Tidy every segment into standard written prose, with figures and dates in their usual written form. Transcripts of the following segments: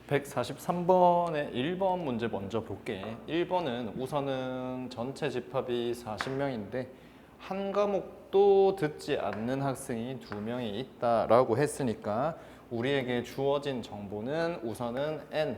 143번의 1번 문제 먼저 볼게. 1번은 우선은 전체 집합이 40명인데 한 과목도 듣지 않는 학생이 2명이 있다라고 했으니까 우리에게 주어진 정보는 우선은 N,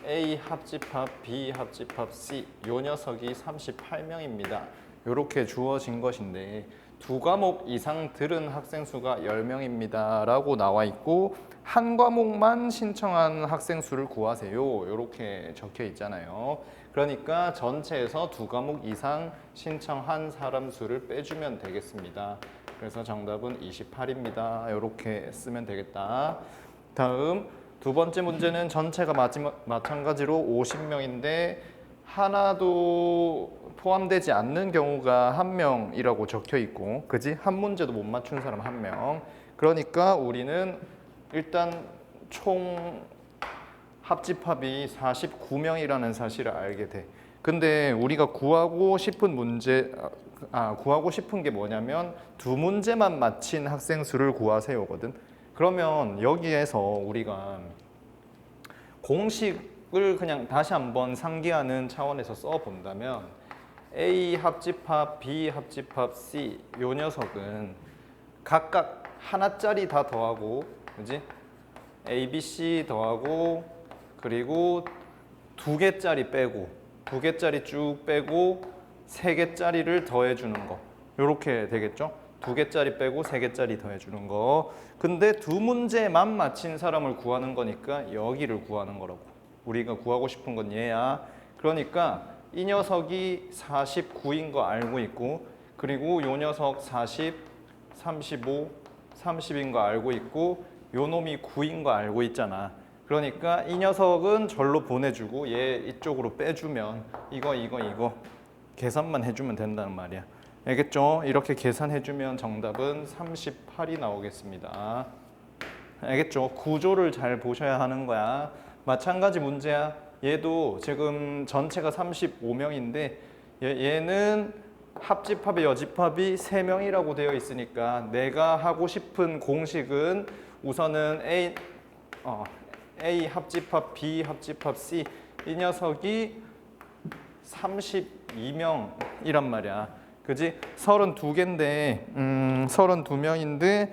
A 합집합, B 합집합, C 요 녀석이 38명입니다. 이렇게 주어진 것인데 두 과목 이상 들은 학생 수가 10명입니다 라고 나와 있고 한 과목만 신청한 학생 수를 구하세요 이렇게 적혀 있잖아요. 그러니까 전체에서 두 과목 이상 신청한 사람 수를 빼주면 되겠습니다. 그래서 정답은 28입니다. 이렇게 쓰면 되겠다. 다음 두 번째 문제는 전체가 마찬가지로 50명인데 하나도 포함되지 않는 경우가 1명이라고 적혀 있고, 그지? 한 문제도 못 맞춘 사람 1명. 그러니까 우리는 일단 총 합집합이 49명이라는 사실을 알게 돼. 근데 우리가 구하고 싶은 게 뭐냐면 두 문제만 맞힌 학생 수를 구하세요거든. 그러면 여기에서 우리가 공식을 그냥 다시 한번 상기하는 차원에서 써본다면 A 합집합, B 합집합, C 요 녀석은 각각 하나짜리 다 더하고, 그지? A, B, C 더하고 그리고 2개짜리 빼고 2개짜리 쭉 빼고 3개짜리를 더해주는 거 요렇게 되겠죠? 2개짜리 빼고 3개짜리 더해주는 거. 근데 두 문제만 맞힌 사람을 구하는 거니까 여기를 구하는 거라고. 우리가 구하고 싶은 건 얘야. 그러니까 이 녀석이 49인 거 알고 있고 그리고 요 녀석 40, 35, 30인 거 알고 있고 요 놈이 9인 거 알고 있잖아. 그러니까 이 녀석은 절로 보내주고 얘 이쪽으로 빼주면 이거 계산만 해주면 된다는 말이야. 알겠죠? 이렇게 계산해주면 정답은 38이 나오겠습니다. 알겠죠? 구조를 잘 보셔야 하는 거야. 마찬가지 문제야. 얘도 지금 전체가 35명인데 얘는 합집합의 여집합이 3명이라고 되어 있으니까 내가 하고 싶은 공식은 우선은 A 합집합, B 합집합, C 이 녀석이 32명이란 말이야. 그지? 32개인데 32명인데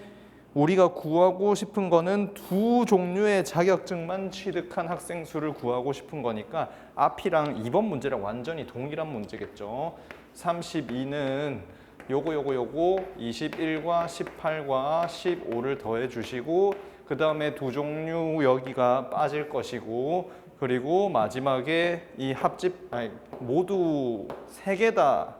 우리가 구하고 싶은 거는 두 종류의 자격증만 취득한 학생 수를 구하고 싶은 거니까 앞이랑 이번 문제랑 완전히 동일한 문제겠죠. 32는 요거 21과 18과 15를 더해 주시고 그 다음에 두 종류 여기가 빠질 것이고 그리고 마지막에 이 모두 3개 다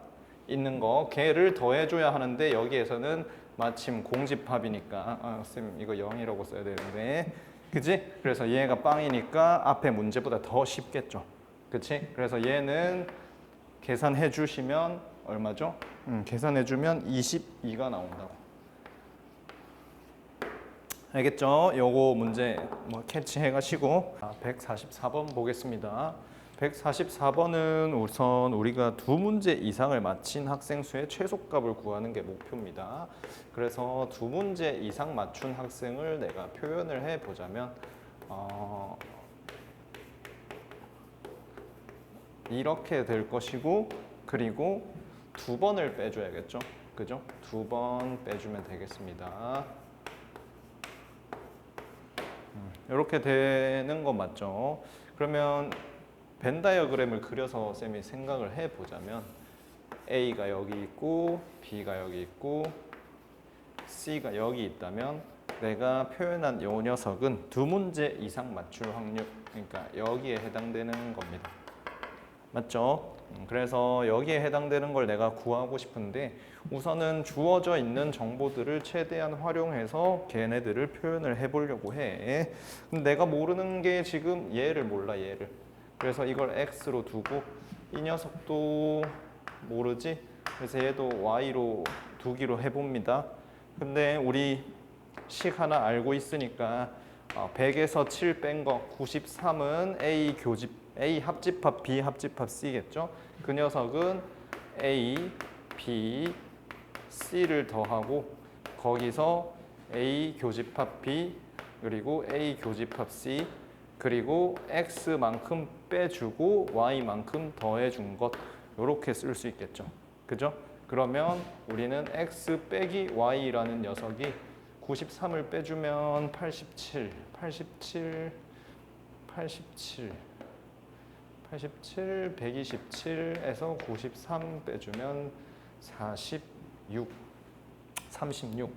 있는 거 걔를 더해줘야 하는데 여기에서는 마침 공집합이니까 쌤 이거 0이라고 써야 되는데 그치? 그래서 얘가 빵이니까 앞에 문제보다 더 쉽겠죠. 그치? 그래서 얘는 계산해 주시면 얼마죠? 계산해 주면 22가 나온다고. 알겠죠? 요거 문제 캐치해 가시고 144번 보겠습니다. 144번은 우선 우리가 두 문제 이상을 맞힌 학생 수의 최소값을 구하는 게 목표입니다. 그래서 두 문제 이상 맞춘 학생을 내가 표현을 해 보자면 이렇게 될 것이고 그리고 2번을 빼줘야겠죠? 그죠? 2번 빼주면 되겠습니다. 이렇게 되는 거 맞죠? 그러면 벤 다이어그램을 그려서 쌤이 생각을 해보자면 A가 여기 있고 B가 여기 있고 C가 여기 있다면 내가 표현한 이 녀석은 두 문제 이상 맞출 확률, 그러니까 여기에 해당되는 겁니다. 맞죠? 그래서 여기에 해당되는 걸 내가 구하고 싶은데 우선은 주어져 있는 정보들을 최대한 활용해서 걔네들을 표현을 해보려고 해. 근데 내가 모르는 게 지금 얘를 몰라, 얘를. 그래서 이걸 x로 두고 이 녀석도 모르지? 그래서 얘도 y로 두기로 해봅니다. 근데 우리 식 하나 알고 있으니까 100에서 7 뺀 거 93은 A 합집합, B 합집합 C겠죠? 그 녀석은 A, B, C를 더하고 거기서 A 교집합 B 그리고 A 교집합 C 그리고 x만큼 빼주고 y만큼 더해준 것 이렇게 쓸 수 있겠죠. 그죠? 그러면 우리는 x 빼기 y라는 녀석이 93을 빼주면 87, 87, 87, 87, 127에서 93 빼주면 46, 36.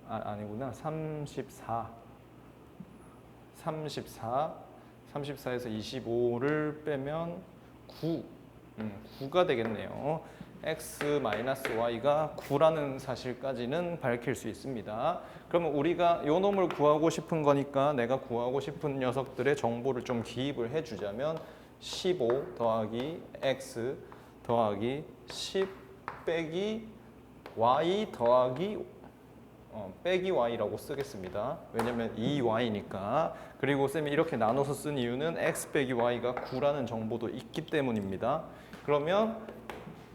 아니구나. 34. 34에서 25를 빼면 9. 9가 되겠네요. x-y가 9라는 사실까지는 밝힐 수 있습니다. 그러면 우리가 요 놈을 구하고 싶은 거니까 내가 구하고 싶은 녀석들의 정보를 좀 기입을 해주자면 15 더하기 x 더하기 10 빼기 y 더하기 빼기 y라고 쓰겠습니다. 왜냐면 2y니까. 그리고 쌤이 이렇게 나눠서 쓴 이유는 x 빼기 y가 9라는 정보도 있기 때문입니다. 그러면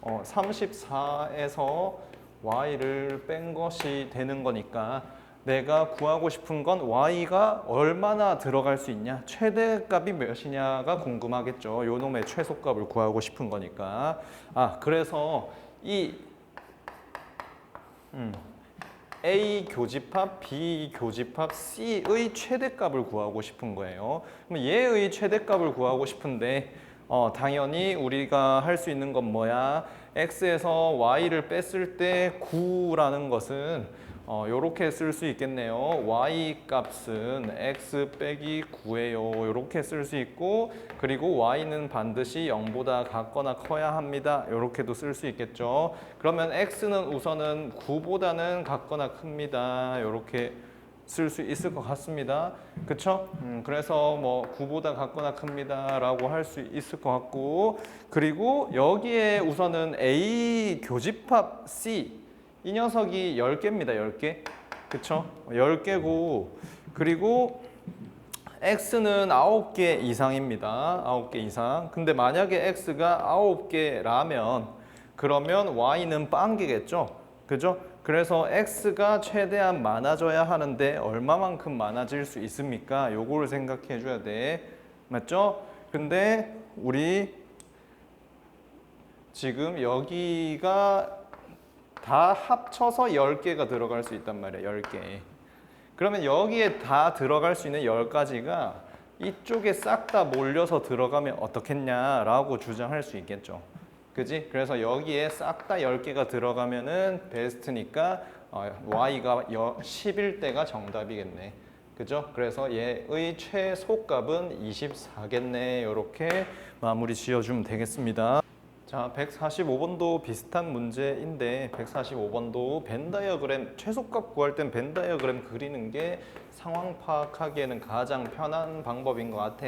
34에서 y를 뺀 것이 되는 거니까 내가 구하고 싶은 건 y가 얼마나 들어갈 수 있냐, 최대값이 몇이냐가 궁금하겠죠. 요 놈의 최소값을 구하고 싶은 거니까. 그래서 이 A 교집합, B 교집합, C의 최대값을 구하고 싶은 거예요. 그럼 얘의 최대값을 구하고 싶은데 당연히 우리가 할 수 있는 건 뭐야? X에서 Y를 뺐을 때 9라는 것은 요렇게 쓸 수 있겠네요. Y 값은 X 빼기 9예요. 요렇게 쓸 수 있고, 그리고 Y는 반드시 0보다 같거나 커야 합니다. 요렇게도 쓸 수 있겠죠. 그러면 X는 우선은 9보다는 같거나 큽니다. 요렇게 쓸 수 있을 것 같습니다. 그쵸? 그래서 뭐 9보다 같거나 큽니다 라고 할 수 있을 것 같고, 그리고 여기에 우선은 A 교집합 C 이 녀석이 10개입니다. 10개. 그쵸? 10개고, 그리고 X는 9개 이상입니다. 9개 이상. 근데 만약에 X가 9개라면 그러면 Y는 빵개겠죠? 그죠? 그래서 X가 최대한 많아져야 하는데 얼마만큼 많아질 수 있습니까? 요거를 생각해 줘야 돼. 맞죠? 근데 우리 지금 여기가 다 합쳐서 10개가 들어갈 수 있단 말이야. 10개. 그러면 여기에 다 들어갈 수 있는 10가지가 이쪽에 싹 다 몰려서 들어가면 어떻겠냐라고 주장할 수 있겠죠. 그지? 그래서 여기에 싹 다 10개가 들어가면은 베스트니까 y가 10일 때가 정답이겠네. 그죠? 그래서 얘의 최소값은 24겠네. 이렇게 마무리 지어주면 되겠습니다. 자, 145번도 비슷한 문제인데 145번도 벤 다이어그램, 최소값 구할 땐 벤 다이어그램 그리는 게 상황 파악하기에는 가장 편한 방법인 것 같아.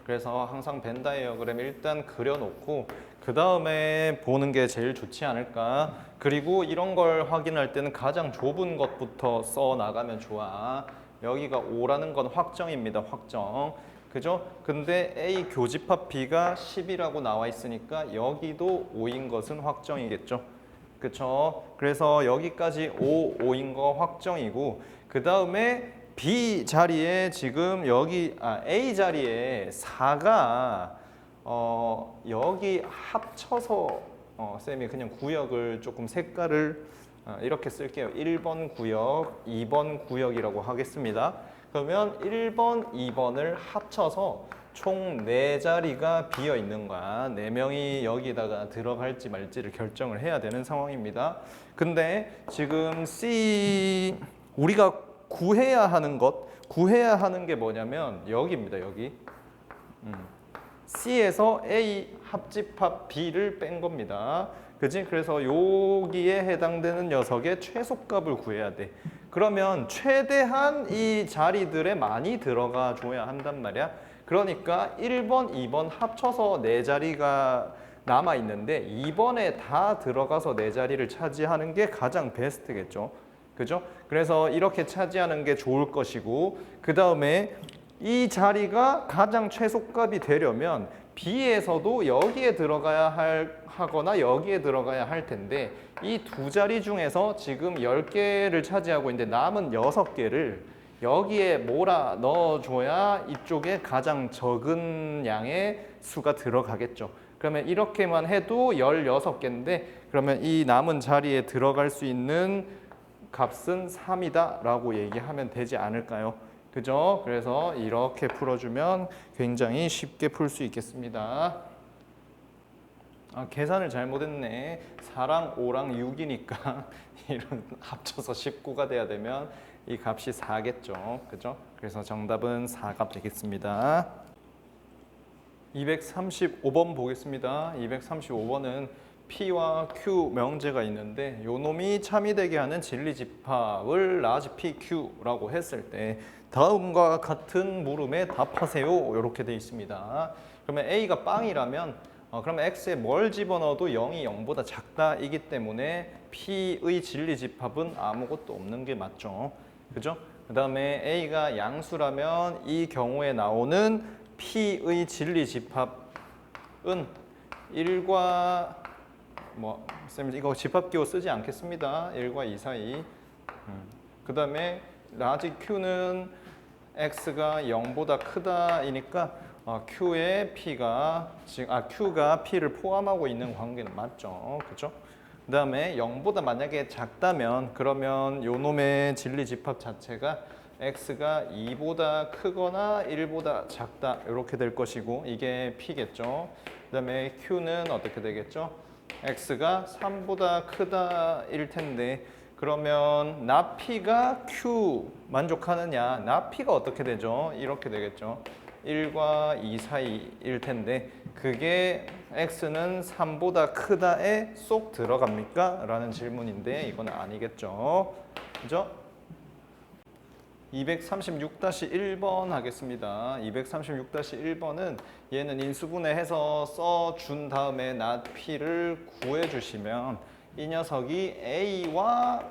그래서 항상 벤 다이어그램 일단 그려놓고 그 다음에 보는 게 제일 좋지 않을까. 그리고 이런 걸 확인할 때는 가장 좁은 것부터 써 나가면 좋아. 여기가 5라는 건 확정입니다. 확정. 그죠? 근데 A 교집합 B가 10이라고 나와 있으니까 여기도 5인 것은 확정이겠죠. 그쵸? 그래서 여기까지 5인 거 확정이고, 그 다음에 B 자리에 지금 여기 A 자리에 4가 여기 합쳐서 쌤이 그냥 구역을 조금 색깔을 이렇게 쓸게요. 1번 구역, 2번 구역이라고 하겠습니다. 그러면 1번, 2번을 합쳐서 총 4자리가 비어 있는 거야. 4명이 여기다가 들어갈지 말지를 결정을 해야 되는 상황입니다. 근데 지금 C 우리가 구해야 하는 게 뭐냐면 여기입니다. 여기. C에서 A 합집합 B를 뺀 겁니다. 그지? 그래서 여기에 해당되는 녀석의 최소값을 구해야 돼. 그러면 최대한 이 자리들에 많이 들어가 줘야 한단 말이야. 그러니까 1번, 2번 합쳐서 4자리가 남아 있는데 2번에 다 들어가서 4자리를 차지하는 게 가장 베스트겠죠. 그죠? 그래서 이렇게 차지하는 게 좋을 것이고, 그 다음에 이 자리가 가장 최소값이 되려면 B에서도 여기에 들어가야 하거나 여기에 들어가야 할 텐데 이 두 자리 중에서 지금 10개를 차지하고 있는데 남은 6개를 여기에 몰아 넣어줘야 이쪽에 가장 적은 양의 수가 들어가겠죠. 그러면 이렇게만 해도 16개인데 그러면 이 남은 자리에 들어갈 수 있는 값은 3이다 라고 얘기하면 되지 않을까요? 그죠? 그래서 이렇게 풀어주면 굉장히 쉽게 풀 수 있겠습니다. 아, 계산을 잘못했네. 4랑 5랑 6이니까 이런 합쳐서 19가 돼야 되면 이 값이 4겠죠. 그죠? 그래서 정답은 4가 되겠습니다. 235번 보겠습니다. 235번은 P와 Q 명제가 있는데 요 놈이 참이되게 하는 진리집합을 라지 PQ라고 했을 때 다음과 같은 물음에 답하세요. 이렇게 돼 있습니다. 그러면 A가 빵이라면 그러면 X에 뭘 집어넣어도 0이 0보다 작다이기 때문에 P의 진리집합은 아무것도 없는 게 맞죠. 그죠? 그 다음에 A가 양수라면 이 경우에 나오는 P의 진리집합은 1과 쌤 이거 집합기호 쓰지 않겠습니다. 1과 2 사이. 그 다음에 라지 Q는 X가 0보다 크다이니까 Q의 P가 Q가 P를 포함하고 있는 관계는 맞죠. 그죠? 그 다음에 0보다 만약에 작다면 그러면 요 놈의 진리집합 자체가 X가 2보다 크거나 1보다 작다 이렇게 될 것이고 이게 P겠죠. 그 다음에 Q는 어떻게 되겠죠? X가 3보다 크다일 텐데 그러면 나 P가 Q 만족하느냐? 나 P가 어떻게 되죠? 이렇게 되겠죠. 1과 2 사이일 텐데 그게 X는 3보다 크다에 쏙 들어갑니까? 라는 질문인데 이건 아니겠죠. 그죠? 236-1번 하겠습니다. 236-1번은 얘는 인수분해해서 써준 다음에 나 P를 구해주시면 이 녀석이 A와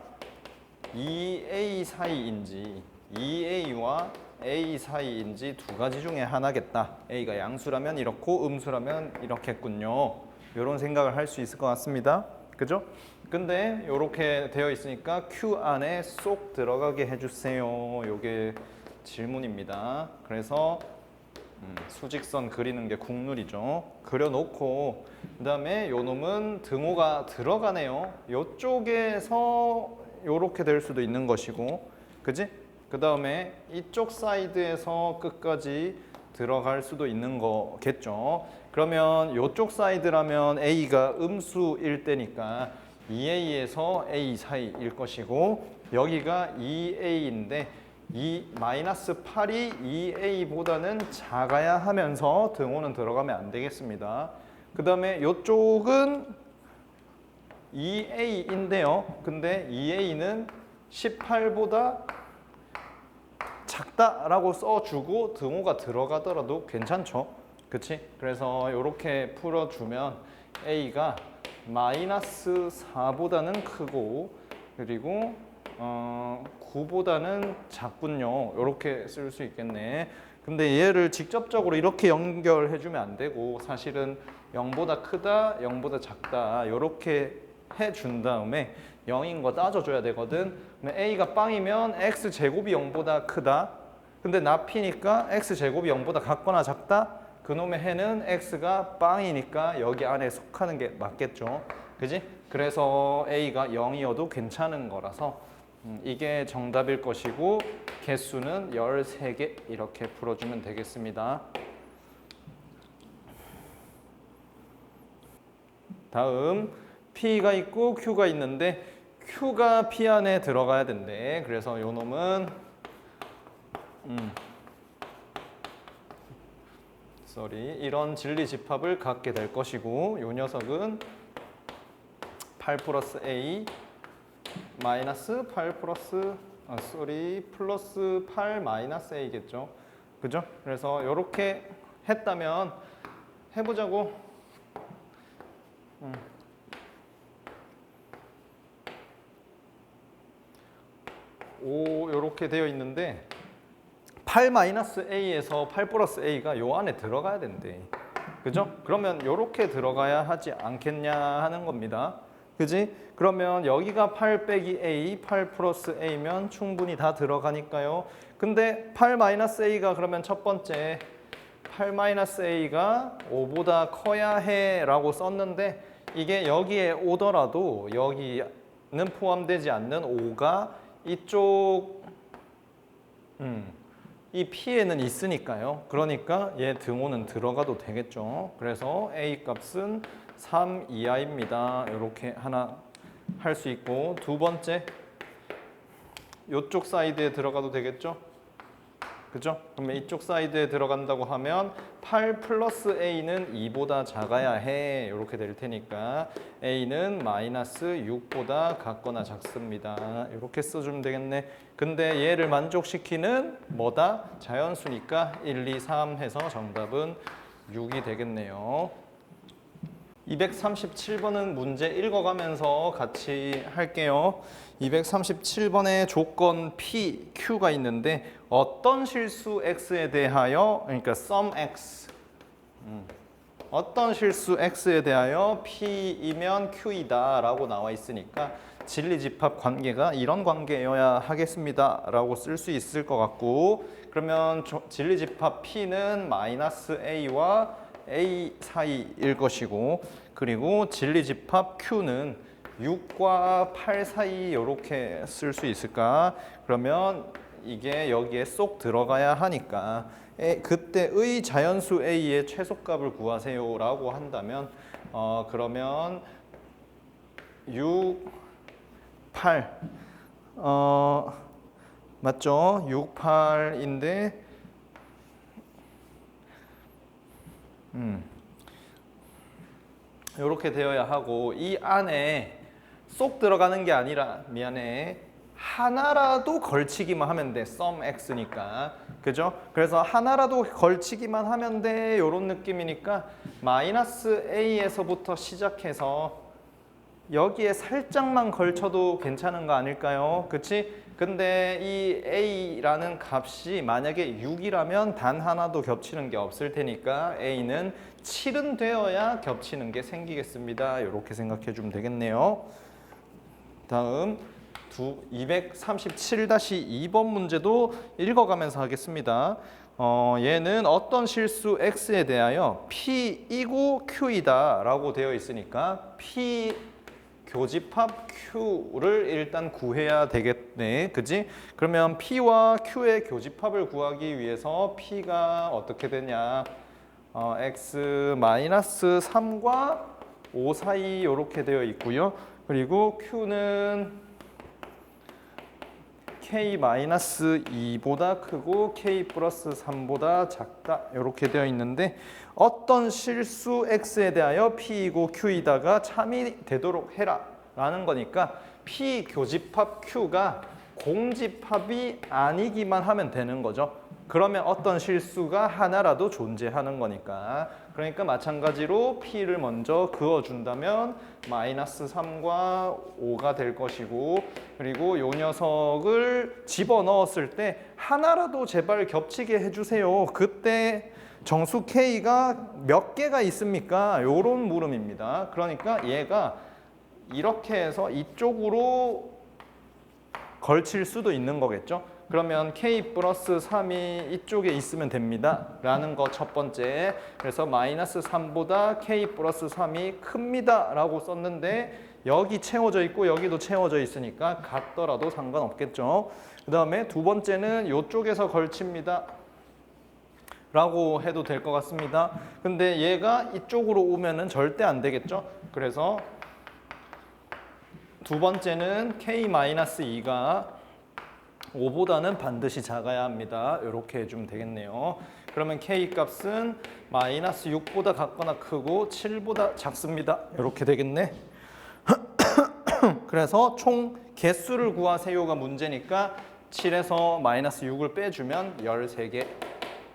2A 사이인지 2A와 A 사이인지 두 가지 중에 하나겠다. A가 양수라면 이렇고 음수라면 이렇겠군요. 이런 생각을 할 수 있을 것 같습니다. 그죠? 근데 이렇게 되어 있으니까 Q 안에 쏙 들어가게 해주세요. 이게 질문입니다. 그래서 수직선 그리는 게 국룰이죠. 그려놓고 그 다음에 요 놈은 등호가 들어가네요. 이쪽에서 이렇게 될 수도 있는 것이고 그지? 그 다음에 이쪽 사이드에서 끝까지 들어갈 수도 있는 거겠죠. 그러면 이쪽 사이드라면 A가 음수일 때니까 2A에서 A 사이일 것이고 여기가 2A인데 이 마이너스 8이 2A보다는 작아야 하면서 등호는 들어가면 안 되겠습니다. 그 다음에 이쪽은 2A인데요. 근데 2A는 18보다 작다라고 써주고 등호가 들어가더라도 괜찮죠. 그치? 그래서 이렇게 풀어주면 A가 마이너스 4보다는 크고 그리고 9보다는 작군요. 이렇게 쓸 수 있겠네. 근데 얘를 직접적으로 이렇게 연결해주면 안 되고 사실은 0보다 크다, 0보다 작다 이렇게 해준 다음에 0인 거 따져줘야 되거든. 그러면 A가 빵이면 X제곱이 0보다 크다. 근데 나 P니까 X제곱이 0보다 같거나 작다. 그놈의 해는 X가 빵이니까 여기 안에 속하는 게 맞겠죠. 그지? 그래서 A가 0이어도 괜찮은 거라서 이게 정답일 것이고 개수는 13개 이렇게 풀어주면 되겠습니다. 다음 P가 있고 Q가 있는데 Q가 P 안에 들어가야 된대. 그래서 요 놈은 이런 진리집합을 갖게 될 것이고 요 녀석은 8 플러스 A 마이너스 8 플러스 플러스 8 마이너스 A겠죠. 그죠? 그래서 이렇게 했다면 해보자고. 이렇게 되어 있는데 8 마이너스 A에서 8 플러스 A가 요 안에 들어가야 된대. 그죠? 그러면 이렇게 들어가야 하지 않겠냐 하는 겁니다. 그지? 그러면 여기가 8 빼기 A, 8 플러스 A면 충분히 다 들어가니까요. 근데 8-a가 그러면 첫 번째 8-a가 5보다 커야 해 라고 썼는데 이게 여기에 오더라도 여기는 포함되지 않는 5가 이쪽 이 P에는 있으니까요. 그러니까 얘 등호는 들어가도 되겠죠. 그래서 A 값은 3 이하입니다. 이렇게 하나 할 수 있고 두 번째 이쪽 사이드에 들어가도 되겠죠. 그죠? 그러면 이쪽 사이드에 들어간다고 하면 8 플러스 A는 2보다 작아야 해. 이렇게 될 테니까 A는 마이너스 6보다 같거나 작습니다. 이렇게 써주면 되겠네. 근데 얘를 만족시키는 뭐다? 자연수니까 1, 2, 3 해서 정답은 6이 되겠네요. 237번은 문제 읽어가면서 같이 할게요. 237번의 조건 P, Q가 있는데 어떤 실수 X에 대하여, 그러니까 sum X, 어떤 실수 X에 대하여 P이면 Q이다 라고 나와 있으니까 진리집합 관계가 이런 관계여야 하겠습니다 라고 쓸 수 있을 것 같고, 그러면 진리집합 P는 마이너스 A와 A 사이일 것이고, 그리고 진리집합 Q는 6과 8 사이 이렇게 쓸 수 있을까? 그러면 이게 여기에 쏙 들어가야 하니까 그때의 자연수 A의 최소값을 구하세요 라고 한다면 그러면 6, 8 맞죠? 6, 8인데 이렇게 되어야 하고, 이 안에 쏙 들어가는 게 아니라 미안해 하나라도 걸치기만 하면 돼. sum x니까. 그죠? 그래서 하나라도 걸치기만 하면 돼. 이런 느낌이니까 마이너스 a에서부터 시작해서 여기에 살짝만 걸쳐도 괜찮은 거 아닐까요? 그치? 근데 이 a라는 값이 만약에 6이라면 단 하나도 겹치는 게 없을 테니까 a는 7은 되어야 겹치는 게 생기겠습니다. 이렇게 생각해 주면 되겠네요. 다음 237-2번 문제도 읽어가면서 하겠습니다. 얘는 어떤 실수 x에 대하여 p이고 q이다 라고 되어 있으니까 p 교집합 q를 일단 구해야 되겠네. 그지? 그러면 p와 q의 교집합을 구하기 위해서 p가 어떻게 되냐? x-3과 5 사이 이렇게 되어 있고요. 그리고 q는 k-2보다 크고 k+3보다 작다 이렇게 되어 있는데 어떤 실수 x에 대하여 p이고 q이다가 참이 되도록 해라 라는 거니까 p 교집합 q가 공집합이 아니기만 하면 되는 거죠. 그러면 어떤 실수가 하나라도 존재하는 거니까. 그러니까 마찬가지로 p를 먼저 그어준다면 마이너스 3과 5가 될 것이고, 그리고 요 녀석을 집어넣었을 때 하나라도 제발 겹치게 해주세요. 그때 정수 k가 몇 개가 있습니까? 요런 물음입니다. 그러니까 얘가 이렇게 해서 이쪽으로 걸칠 수도 있는 거겠죠. 그러면 k+3이 이쪽에 있으면 됩니다 라는 거 첫 번째. 그래서 마이너스 3보다 k+3이 큽니다 라고 썼는데 여기 채워져 있고 여기도 채워져 있으니까 같더라도 상관없겠죠. 그 다음에 두 번째는 이쪽에서 걸칩니다 라고 해도 될 것 같습니다. 근데 얘가 이쪽으로 오면은 절대 안 되겠죠. 그래서 두 번째는 k-2가 5보다는 반드시 작아야 합니다. 이렇게 해주면 되겠네요. 그러면 k 값은 마이너스 6보다 같거나 크고 7보다 작습니다. 이렇게 되겠네. 그래서 총 개수를 구하세요가 문제니까 7에서 마이너스 6을 빼주면 13개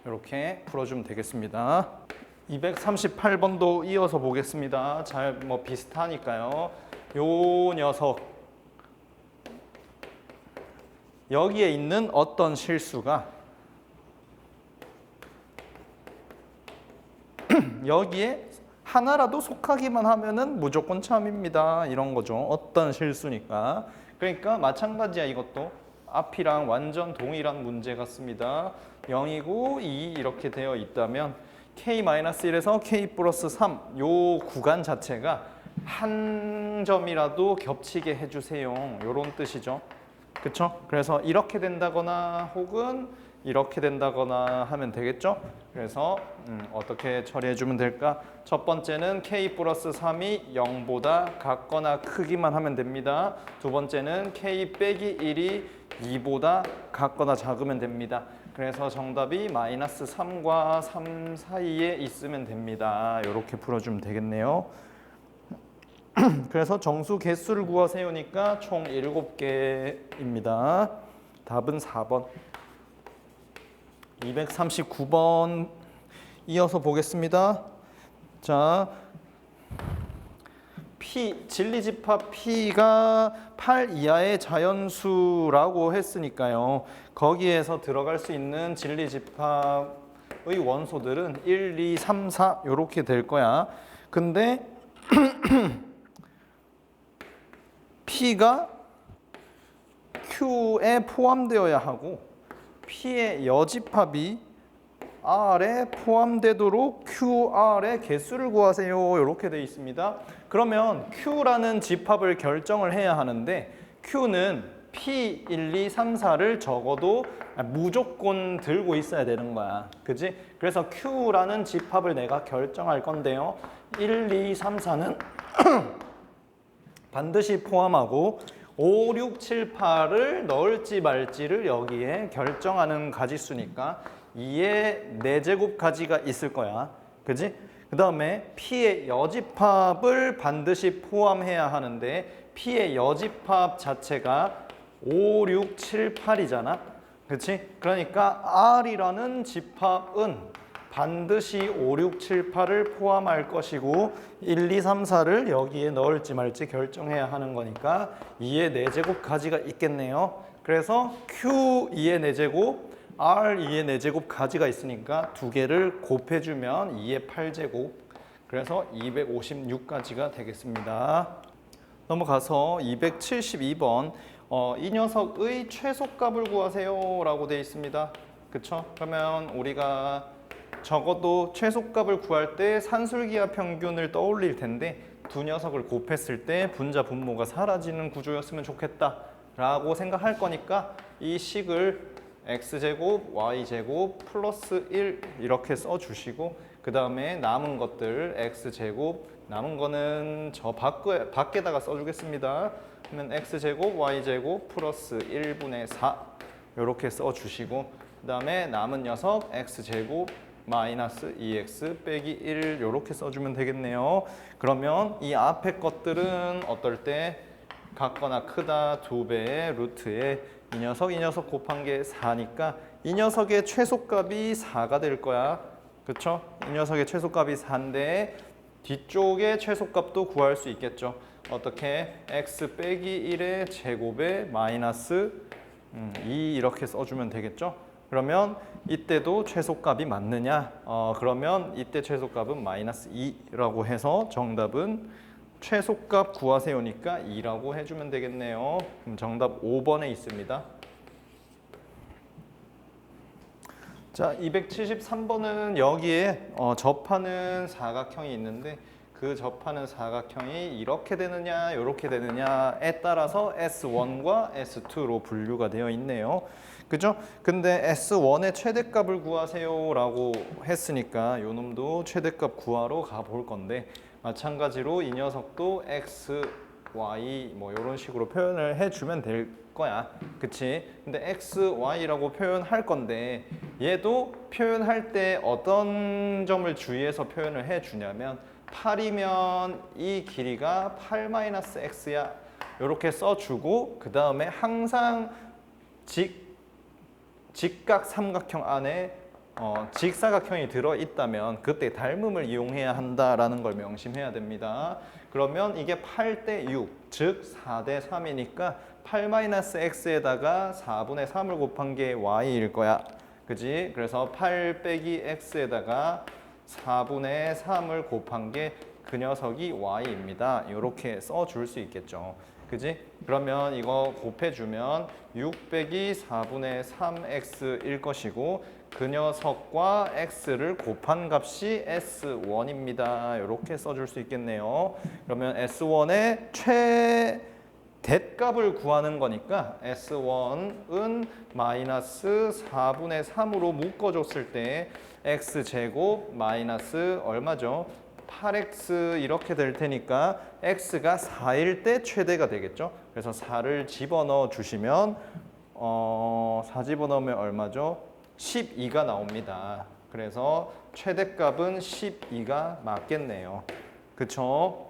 이렇게 풀어주면 되겠습니다. 238번도 이어서 보겠습니다. 잘 비슷하니까요. 요 녀석 여기에 있는 어떤 실수가 여기에 하나라도 속하기만 하면은 무조건 참입니다. 이런 거죠. 어떤 실수니까. 그러니까 마찬가지야 이것도. 앞이랑 완전 동일한 문제 같습니다. 0이고 2 이렇게 되어 있다면 k-1에서 k 플러스 3 요 구간 자체가 한 점이라도 겹치게 해주세요. 요런 뜻이죠. 그쵸? 그래서 이렇게 된다거나 혹은 이렇게 된다거나 하면 되겠죠? 그래서 어떻게 처리해주면 될까? 첫 번째는 k 플러스 3이 0보다 같거나 크기만 하면 됩니다. 두 번째는 k 빼기 1이 2보다 같거나 작으면 됩니다. 그래서 정답이 마이너스 3과 3 사이에 있으면 됩니다. 이렇게 풀어주면 되겠네요. 그래서 정수 개수를 구하세요니까 총 7개입니다. 답은 4번. 239번 이어서 보겠습니다. 자, P, 진리집합 P가 8 이하의 자연수라고 했으니까요. 거기에서 들어갈 수 있는 진리집합의 원소들은 1, 2, 3, 4 이렇게 될 거야. 근데 P가 Q에 포함되어야 하고 P의 여집합이 R에 포함되도록 QR의 개수를 구하세요. 이렇게 되어 있습니다. 그러면 Q라는 집합을 결정을 해야 하는데 Q는 P 1, 2, 3, 4를 적어도 무조건 들고 있어야 되는 거야. 그지? 그래서 Q라는 집합을 내가 결정할 건데요. 1, 2, 3, 4는 반드시 포함하고 5, 6, 7, 8을 넣을지 말지를 여기에 결정하는 가지수니까 2의 4제곱 가지가 있을 거야. 그지? 그 다음에 P의 여집합을 반드시 포함해야 하는데 P의 여집합 자체가 5, 6, 7, 8이잖아. 그치? 그러니까 R이라는 집합은 반드시 5, 6, 7, 8을 포함할 것이고 1, 2, 3, 4를 여기에 넣을지 말지 결정해야 하는 거니까 2의 4제곱 가지가 있겠네요. 그래서 Q 2의 4제곱, R 2의 4제곱 가지가 있으니까 두 개를 곱해주면 2의 8제곱, 그래서 256가지가 되겠습니다. 넘어가서 272번 이 녀석의 최소값을 구하세요 라고 되어 있습니다. 그쵸? 그러면 우리가 적어도 최소값을 구할 때 산술기하 평균을 떠올릴 텐데 두 녀석을 곱했을 때 분자 분모가 사라지는 구조였으면 좋겠다 라고 생각할 거니까 이 식을 x제곱, y제곱, 플러스 1 이렇게 써주시고 그 다음에 남은 것들 x제곱, 남은 거는 저 밖에다가 써주겠습니다. 그러면 x제곱, y제곱, 플러스 1분의 4 이렇게 써주시고 그 다음에 남은 녀석 x제곱, 마이너스 2x 빼기 1 이렇게 써주면 되겠네요. 그러면 이 앞에 것들은 어떨 때 같거나 크다 2배의 루트에 이 녀석 곱한 게 4니까 이 녀석의 최소값이 4가 될 거야. 그쵸? 이 녀석의 최소값이 4인데 뒤쪽의 최소값도 구할 수 있겠죠. 어떻게? x 빼기 1의 제곱에 마이너스 2 이렇게 써주면 되겠죠. 그러면 이때도 최소값이 맞느냐? 그러면 이때 최소값은 마이너스 2라고 해서 정답은 최소값 구하세요니까 2라고 해주면 되겠네요. 그럼 정답 5번에 있습니다. 자, 273번은 여기에 접하는 사각형이 있는데 그 접하는 사각형이 이렇게 되느냐 이렇게 되느냐에 따라서 S1과 S2로 분류가 되어 있네요. 그죠? 근데 S1의 최대값을 구하세요 라고 했으니까 요 놈도 최대값 구하러 가볼 건데 마찬가지로 이 녀석도 X, Y 뭐 이런 식으로 표현을 해주면 될 거야. 그치? 근데 X, Y라고 표현할 건데 얘도 표현할 때 어떤 점을 주의해서 표현을 해주냐면 8이면 이 길이가 8-x야 이렇게 써주고 그 다음에 항상 직각 삼각형 안에 직사각형이 들어있다면 그때 닮음을 이용해야 한다라는 걸 명심해야 됩니다. 그러면 이게 8대 6, 즉 4대 3이니까 8-x에다가 4분의 3을 곱한 게 y일 거야. 그지? 그래서 8 빼기 x에다가 4분의 3을 곱한 게 그 녀석이 y입니다. 이렇게 써줄 수 있겠죠. 그지? 그러면 이거 곱해주면 6 빼기 4분의 3x일 것이고 그 녀석과 x를 곱한 값이 S1입니다. 이렇게 써줄 수 있겠네요. 그러면 S1의 대값을 구하는 거니까 S1은 마이너스 4분의 3으로 묶어줬을 때 x제곱 마이너스 얼마죠? 8x 이렇게 될 테니까 x가 4일 때 최대가 되겠죠. 그래서 4를 집어넣어 주시면 4 집어넣으면 얼마죠? 12가 나옵니다. 그래서 최대값은 12가 맞겠네요. 그쵸?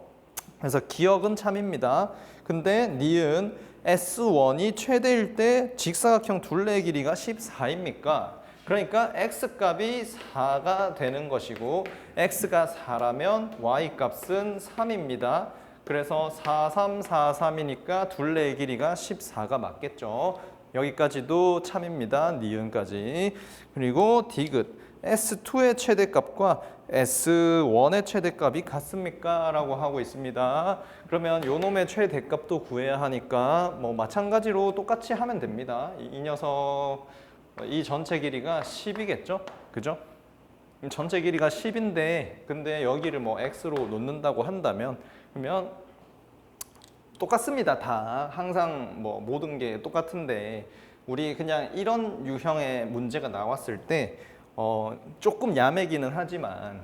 그래서 기억은 참입니다. 근데 니은 S1이 최대일 때 직사각형 둘레의 길이가 14입니까? 그러니까 x값이 4가 되는 것이고 x가 4라면 y값은 3입니다. 그래서 4, 3, 4, 3이니까 둘레의 길이가 14가 맞겠죠. 여기까지도 참입니다. 니은까지. 그리고 디귿 S2의 최대값과 S1의 최대값이 같습니까? 라고 하고 있습니다. 그러면 요 놈의 최대값도 구해야 하니까 뭐 마찬가지로 똑같이 하면 됩니다. 이 녀석 이 전체 길이가 10이겠죠? 그죠? 전체 길이가 10인데 근데 여기를 뭐 x로 놓는다고 한다면 그러면 똑같습니다. 다 항상 뭐 모든 게 똑같은데 우리 그냥 이런 유형의 문제가 나왔을 때 조금 야매기는 하지만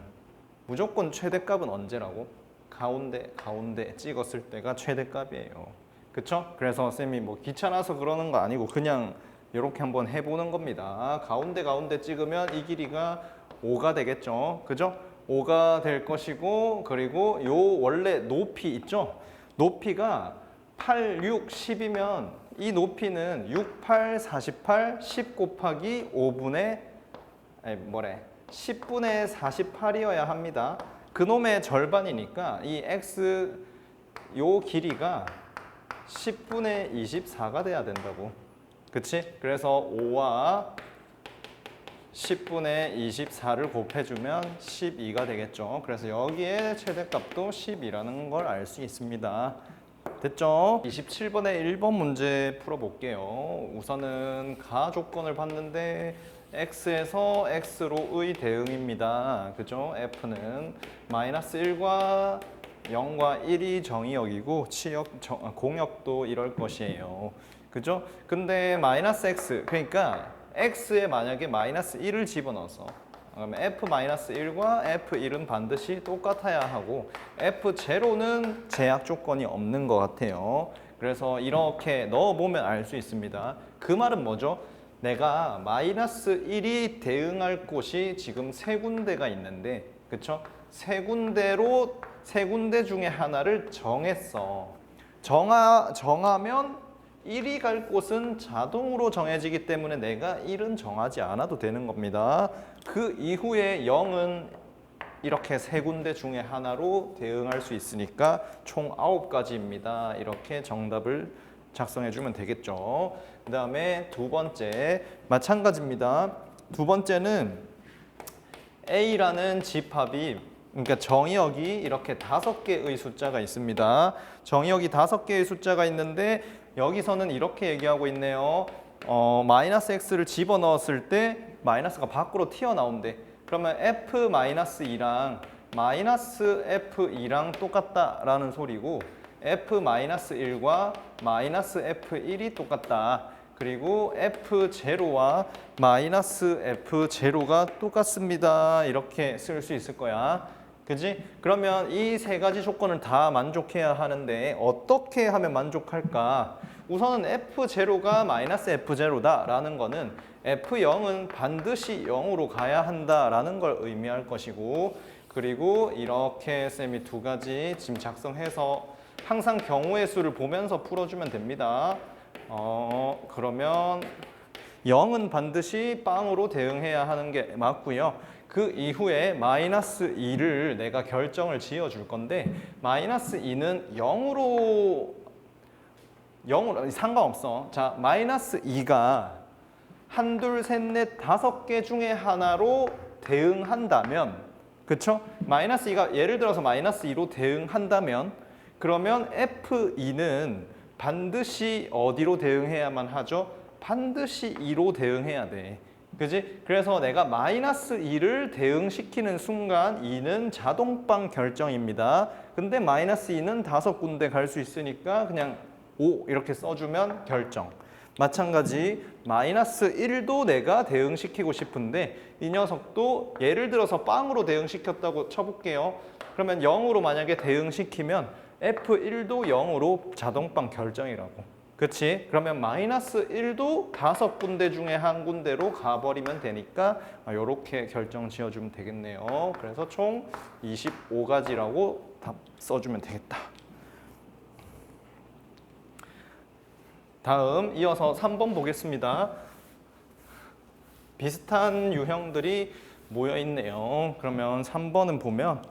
무조건 최대값은 언제라고? 가운데 찍었을 때가 최대값이에요. 그쵸? 그래서 쌤이 뭐 귀찮아서 그러는 거 아니고 그냥 이렇게 한번 해보는 겁니다. 가운데 찍으면 이 길이가 5가 되겠죠. 그죠? 5가 될 것이고 그리고 요 원래 높이 있죠? 높이가 8, 6, 10이면 이 높이는 6, 8, 48, 10 곱하기 5분의 10분의 48이어야 합니다. 그놈의 절반이니까 이 x 요 길이가 10분의 24가 돼야 된다고. 그치? 그래서 5와 10분의 24를 곱해주면 12가 되겠죠. 그래서 여기에 최대값도 10이라는 걸 알 수 있습니다. 됐죠? 27번의 1번 문제 풀어볼게요. 우선은 가 조건을 봤는데 x에서 x로의 대응입니다. 그죠? f는 마이너스 1과 0과 1이 정의역이고 공역도 이럴 것이에요. 그죠? 근데 마이너스 x 그러니까 x에 만약에 마이너스 1을 집어넣어서 그러면 f-1과 f1은 반드시 똑같아야 하고 f0는 제약 조건이 없는 것 같아요. 그래서 이렇게 넣어보면 알 수 있습니다. 그 말은 뭐죠? 내가 마이너스 1이 대응할 곳이 지금 세 군데가 있는데 그쵸? 세 군데 중에 하나를 정했어. 정하면 1이 갈 곳은 자동으로 정해지기 때문에 내가 1은 정하지 않아도 되는 겁니다. 그 이후에 0은 이렇게 세 군데 중에 하나로 대응할 수 있으니까 총 9가지입니다. 이렇게 정답을 작성해 주면 되겠죠. 그 다음에 두 번째 마찬가지입니다. 두 번째는 A라는 집합이 그러니까 정의역이 이렇게 5개의 숫자가 있습니다. 정의역이 5개의 숫자가 있는데 여기서는 이렇게 얘기하고 있네요. 마이너스 x를 집어넣었을 때 마이너스가 밖으로 튀어나온대. 그러면 f-2랑 마이너스 f2랑 똑같다라는 소리고 f-1과 마이너스 f1이 똑같다. 그리고 f0와 마이너스 f0가 똑같습니다. 이렇게 쓸 수 있을 거야. 그지? 그러면 이 세 가지 조건을 다 만족해야 하는데 어떻게 하면 만족할까? 우선은 f0가 마이너스 f0다라는 거는 f0은 반드시 0으로 가야 한다라는 걸 의미할 것이고 그리고 이렇게 쌤이 두 가지 지금 작성해서 항상 경우의 수를 보면서 풀어주면 됩니다. 그러면 0은 반드시 빵으로 대응해야 하는 게 맞고요. 그 이후에 마이너스 2를 내가 결정을 지어 줄 건데 마이너스 2는 0으로 상관없어. 자, 마이너스 2가 한, 둘, 셋, 넷, 5개 중에 하나로 대응한다면 그쵸? 마이너스 2가 예를 들어서 마이너스 2로 대응한다면 그러면 F2는 반드시 어디로 대응해야만 하죠? 반드시 2로 대응해야 돼. 그지? 그래서 내가 마이너스 2를 대응시키는 순간 2는 자동방 결정입니다. 근데 마이너스 2는 5군데 갈 수 있으니까 그냥 5 이렇게 써주면 결정. 마찬가지 마이너스 1도 내가 대응시키고 싶은데 이 녀석도 예를 들어서 빵으로 대응시켰다고 쳐볼게요. 그러면 0으로 만약에 대응시키면 F1도 0으로 자동방 결정이라고. 그치? 그러면 마이너스 1도 5군데 중에 한 군데로 가버리면 되니까 이렇게 결정 지어주면 되겠네요. 그래서 총 25가지라고 답 써주면 되겠다. 다음 이어서 3번 보겠습니다. 비슷한 유형들이 모여 있네요. 그러면 3번은 보면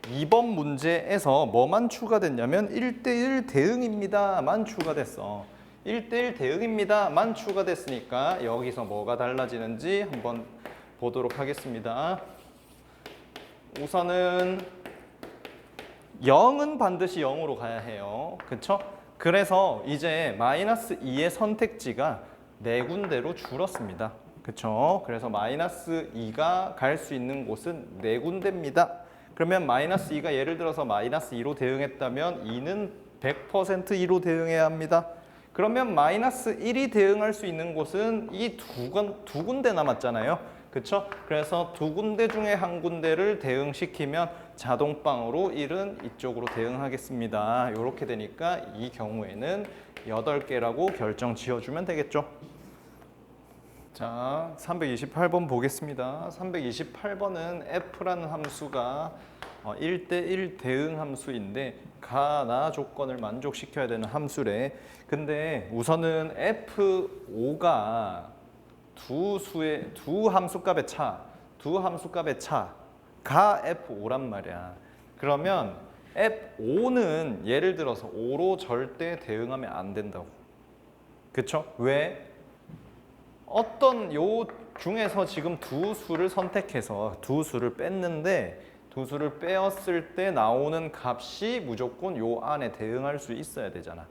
2번 문제에서 뭐만 추가됐냐면 1대1 대응입니다만 추가됐어. 1대1 대응입니다만 추가됐으니까 여기서 뭐가 달라지는지 한번 보도록 하겠습니다. 우선은 0은 반드시 0으로 가야 해요. 그쵸? 그래서 이제 마이너스 2의 선택지가 4군데로 줄었습니다. 그쵸? 그래서 마이너스 2가 갈 수 있는 곳은 4군데입니다. 그러면 마이너스 2가 예를 들어서 마이너스 2로 대응했다면 2는 100% 2로 대응해야 합니다. 그러면 마이너스 1이 대응할 수 있는 곳은 이 두 군데 남았잖아요. 그쵸? 그래서 2군데 중에 한 군데를 대응시키면 자동방으로 1은 이쪽으로 대응하겠습니다. 이렇게 되니까 이 경우에는 8개라고 결정 지어주면 되겠죠. 자, 328번 보겠습니다. 328번은 f라는 함수가 1대1 대응 함수인데 가나 조건을 만족시켜야 되는 함수래. 근데 우선은 f5가 두 함수값의 차가 f5란 말이야. 그러면 f5는 예를 들어서 5로 절대 대응하면 안 된다고. 그쵸? 왜? 어떤 요 중에서 지금 두 수를 선택해서 두 수를 뺐는데 두 수를 빼었을 때 나오는 값이 무조건 요 안에 대응할 수 있어야 되잖아.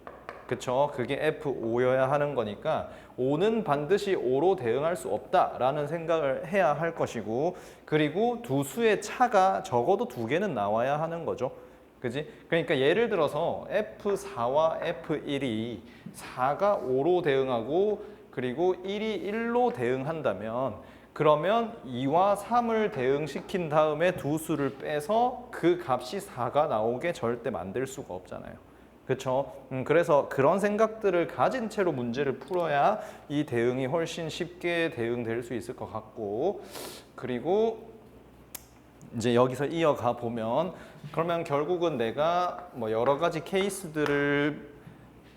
그쵸? 그게 F5여야 하는 거니까 5는 반드시 5로 대응할 수 없다라는 생각을 해야 할 것이고, 그리고 두 수의 차가 적어도 2개는 나와야 하는 거죠. 그지? 그러니까 예를 들어서 F4와 F1이 4가 5로 대응하고 그리고 1이 1로 대응한다면 그러면 2와 3을 대응시킨 다음에 두 수를 빼서 그 값이 4가 나오게 절대 만들 수가 없잖아요. 그렇죠? 그래서 그런 생각들을 가진 채로 문제를 풀어야 이 대응이 훨씬 쉽게 대응될 수 있을 것 같고, 그리고 이제 여기서 이어가 보면 그러면 결국은 내가 뭐 여러 가지 케이스들을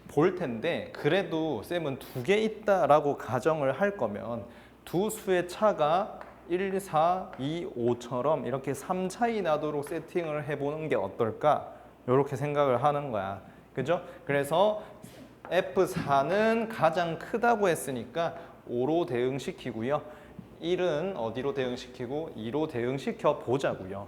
볼 텐데 그래도 쌤은 2개 있다라고 가정을 할 거면 두 수의 차가 1, 4, 2, 5처럼 이렇게 3 차이 나도록 세팅을 해보는 게 어떨까? 이렇게 생각을 하는 거야. 그죠? 그래서 F4는 가장 크다고 했으니까 5로 대응시키고요. 1은 어디로 대응시키고 2로 대응시켜 보자고요.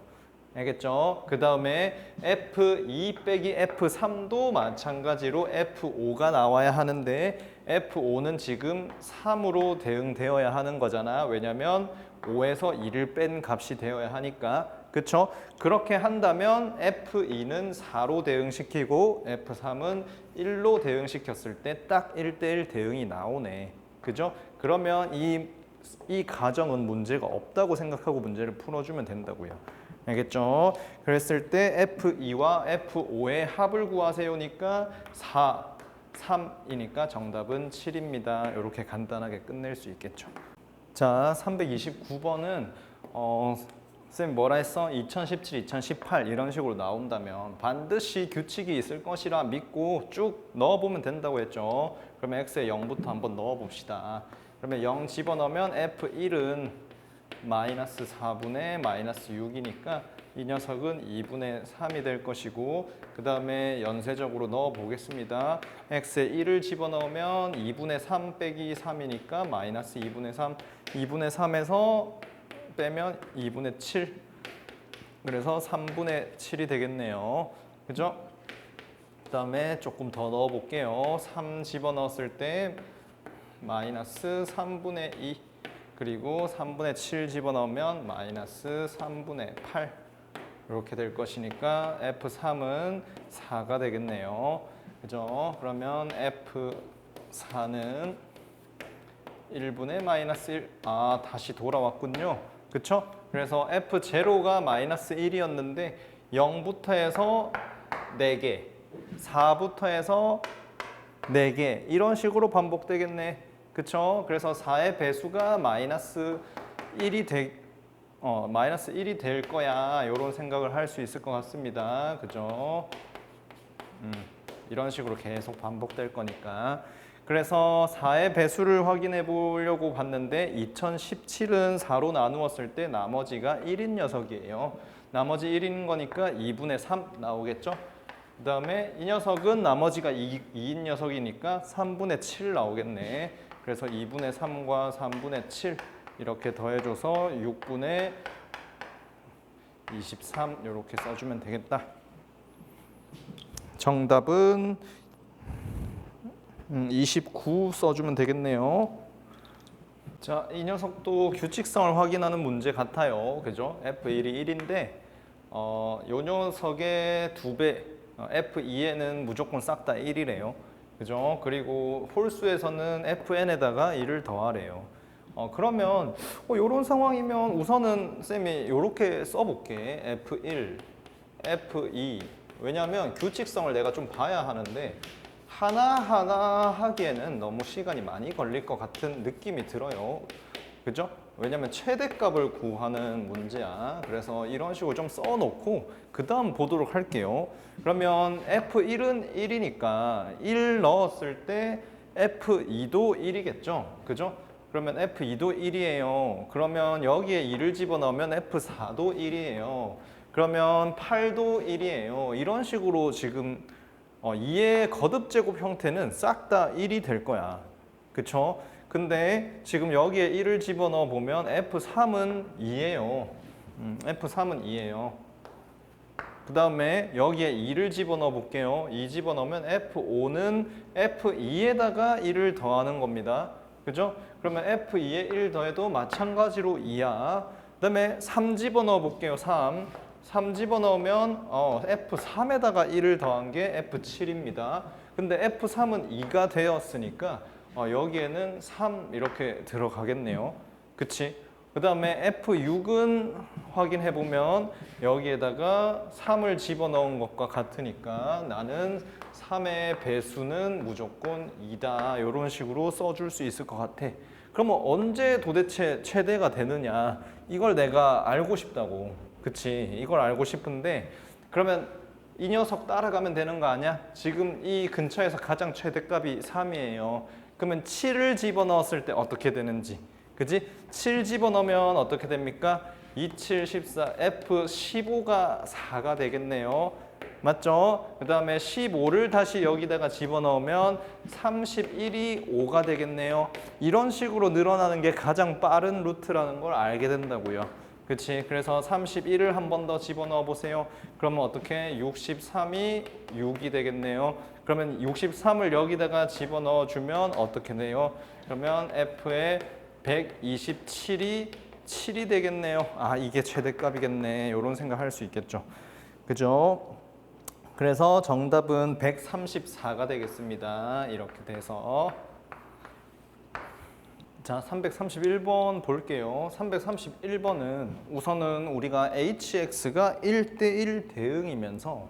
알겠죠? 그 다음에 F2 빼기 F3도 마찬가지로 F5가 나와야 하는데 F5는 지금 3으로 대응되어야 하는 거잖아. 왜냐면 5에서 2를 뺀 값이 되어야 하니까. 그쵸? 그렇게 한다면 F2는 4로 대응시키고 F3은 1로 대응시켰을 때 딱 1대1 대응이 나오네. 그죠? 그러면 이 가정은 문제가 없다고 생각하고 문제를 풀어주면 된다고요. 알겠죠? 그랬을 때 F2와 F5의 합을 구하세요니까 4, 3이니까 정답은 7입니다. 이렇게 간단하게 끝낼 수 있겠죠. 자, 329번은 쌤 뭐라 했어? 2017, 2018 이런 식으로 나온다면 반드시 규칙이 있을 것이라 믿고 쭉 넣어보면 된다고 했죠. 그러면 x에 0부터 한번 넣어봅시다. 그러면 0 집어넣으면 F1은 마이너스 4분의 마이너스 6이니까 이 녀석은 2분의 3이 될 것이고, 그 다음에 연쇄적으로 넣어 보겠습니다. x에 1을 집어넣으면 2분의 3 빼기 3이니까 마이너스 2분의 3, 2분의 3에서 빼면 2분의 7, 그래서 3분의 7이 되겠네요. 그죠? 그다음에 조금 더 넣어볼게요. 3 집어넣었을 때 마이너스 3분의 2 그리고 3분의 7 집어넣으면 마이너스 3분의 8 이렇게 될 것이니까 F3은 4가 되겠네요. 그죠? 그러면 F4는 1분의 마이너스 1. 아, 다시 돌아왔군요. 그쵸? 그래서 F0가 마이너스 1이었는데 0부터 해서 4개, 4부터 해서 4개 이런 식으로 반복되겠네. 그쵸? 그래서 4의 배수가 마이너스 1이 될 거야. 이런 생각을 할 수 있을 것 같습니다. 그죠? 이런 식으로 계속 반복될 거니까. 그래서 4의 배수를 확인해 보려고 봤는데 2017은 4로 나누었을 때 나머지가 1인 녀석이에요. 나머지 1인 거니까 2분의 3 나오겠죠? 그 다음에 이 녀석은 나머지가 2인 녀석이니까 3분의 7 나오겠네. 그래서 2분의 3과 3분의 7 이렇게 더해줘서 6분의 23 이렇게 써주면 되겠다. 정답은 29 써주면 되겠네요. 자, 이 녀석도 규칙성을 확인하는 문제 같아요. 그죠? F1이 1인데 요 녀석의 2배 F2에는 무조건 싹 다 1이래요. 그죠? 그리고 홀수에서는 Fn에다가 1을 더하래요. 그러면 이런 상황이면 우선은 쌤이 이렇게 써볼게. F1, F2. 왜냐하면 규칙성을 내가 좀 봐야 하는데 하나하나 하기에는 너무 시간이 많이 걸릴 것 같은 느낌이 들어요. 그죠? 왜냐면 최대값을 구하는 문제야. 그래서 이런 식으로 좀 써놓고 그 다음 보도록 할게요. 그러면 F1은 1이니까 1 넣었을 때 F2도 1이겠죠? 그죠? 그러면 F2도 1이에요. 그러면 여기에 2를 집어넣으면 F4도 1이에요. 그러면 8도 1이에요. 이런 식으로 지금 2의 거듭제곱 형태는 싹 다 1이 될 거야. 그쵸? 근데 지금 여기에 1을 집어넣어 보면 F3은 2예요. F3은 2예요. 그 다음에 여기에 2를 집어넣어 볼게요. 2 집어넣으면 F5는 F2에다가 1을 더하는 겁니다. 그죠? 그러면 F2에 1 더해도 마찬가지로 2야. 그 다음에 3 집어넣어 볼게요. 3 집어넣으면 F3에다가 1을 더한 게 F7입니다. 근데 F3은 2가 되었으니까 여기에는 3 이렇게 들어가겠네요. 그치? 그 다음에 F6은 확인해 보면 여기에다가 3을 집어넣은 것과 같으니까 나는 3의 배수는 무조건 2다. 이런 식으로 써줄 수 있을 것 같아. 그러면 언제 도대체 최대가 되느냐? 이걸 내가 알고 싶다고. 그치? 이걸 알고 싶은데 그러면 이 녀석 따라가면 되는 거 아니야? 지금 이 근처에서 가장 최대값이 3이에요. 그러면 7을 집어넣었을 때 어떻게 되는지. 그지? 7 집어넣으면 어떻게 됩니까? 2, 7, 14, F15가 4가 되겠네요. 맞죠? 그 다음에 15를 다시 여기다가 집어넣으면 31이 5가 되겠네요. 이런 식으로 늘어나는 게 가장 빠른 루트라는 걸 알게 된다고요. 그치? 그래서 31을 한 번 더 집어넣어 보세요. 그러면 어떻게? 63이 6이 되겠네요. 그러면 63을 여기다가 집어넣어 주면 어떻게 돼요? 그러면 F에 127이 7이 되겠네요. 아, 이게 최대값이겠네. 이런 생각 할 수 있겠죠. 그죠? 그래서 정답은 134가 되겠습니다. 이렇게 돼서 자, 331번 볼게요. 331번은 우선은 우리가 hx가 1대1 대응이면서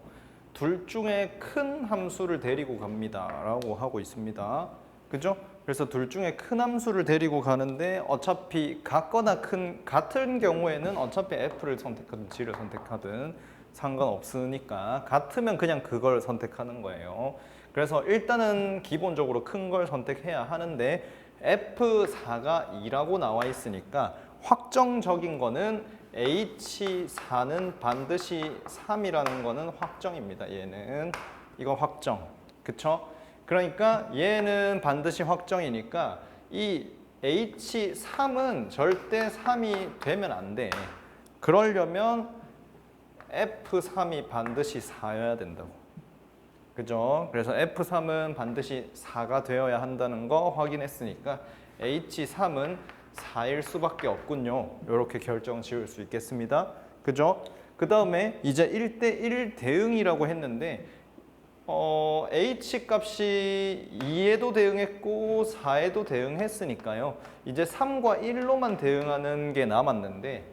둘 중에 큰 함수를 데리고 갑니다 라고 하고 있습니다. 그죠? 그래서 둘 중에 큰 함수를 데리고 가는데 어차피 같거나 같은 경우에는 어차피 f를 선택하든 g를 선택하든 상관없으니까 같으면 그냥 그걸 선택하는 거예요. 그래서 일단은 기본적으로 큰 걸 선택해야 하는데 F4가 2라고 나와 있으니까 확정적인 거는 H4는 반드시 3이라는 거는 확정입니다. 얘는 이거 확정. 그쵸? 그러니까 얘는 반드시 확정이니까 이 H3은 절대 3이 되면 안 돼. 그러려면 F3이 반드시 4여야 된다고. 그죠? 그래서 F3은 반드시 4가 되어야 한다는 거 확인했으니까 H3은 4일 수밖에 없군요. 이렇게 결정 지을 수 있겠습니다. 그죠? 그 다음에 이제 1대1 대응이라고 했는데 H 값이 2에도 대응했고 4에도 대응했으니까요. 이제 3과 1로만 대응하는 게 남았는데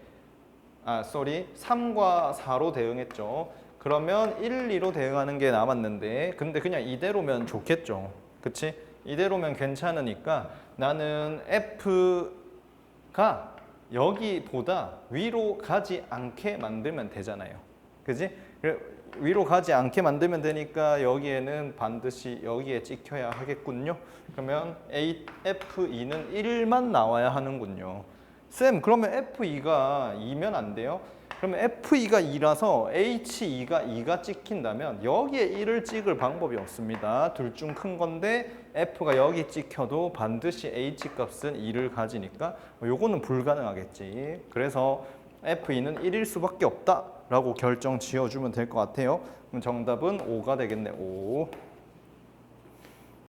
3과 4로 대응했죠. 그러면 1, 2로 대응하는 게 남았는데 근데 그냥 이대로면 좋겠죠. 그치? 이대로면 괜찮으니까 나는 F가 여기보다 위로 가지 않게 만들면 되잖아요. 그지? 위로 가지 않게 만들면 되니까 여기에는 반드시 여기에 찍혀야 하겠군요. 그러면 F2는 1만 나와야 하는군요. 쌤, 그러면 F2가 2면 안 돼요? 그러면 F2가 2라서 H2가 2가 찍힌다면 여기에 1을 찍을 방법이 없습니다. 둘 중 큰 건데 F가 여기 찍혀도 반드시 H 값은 2를 가지니까 요거는 불가능하겠지. 그래서 F2는 1일 수밖에 없다라고 결정 지어주면 될 것 같아요. 그럼 정답은 5가 되겠네. 5.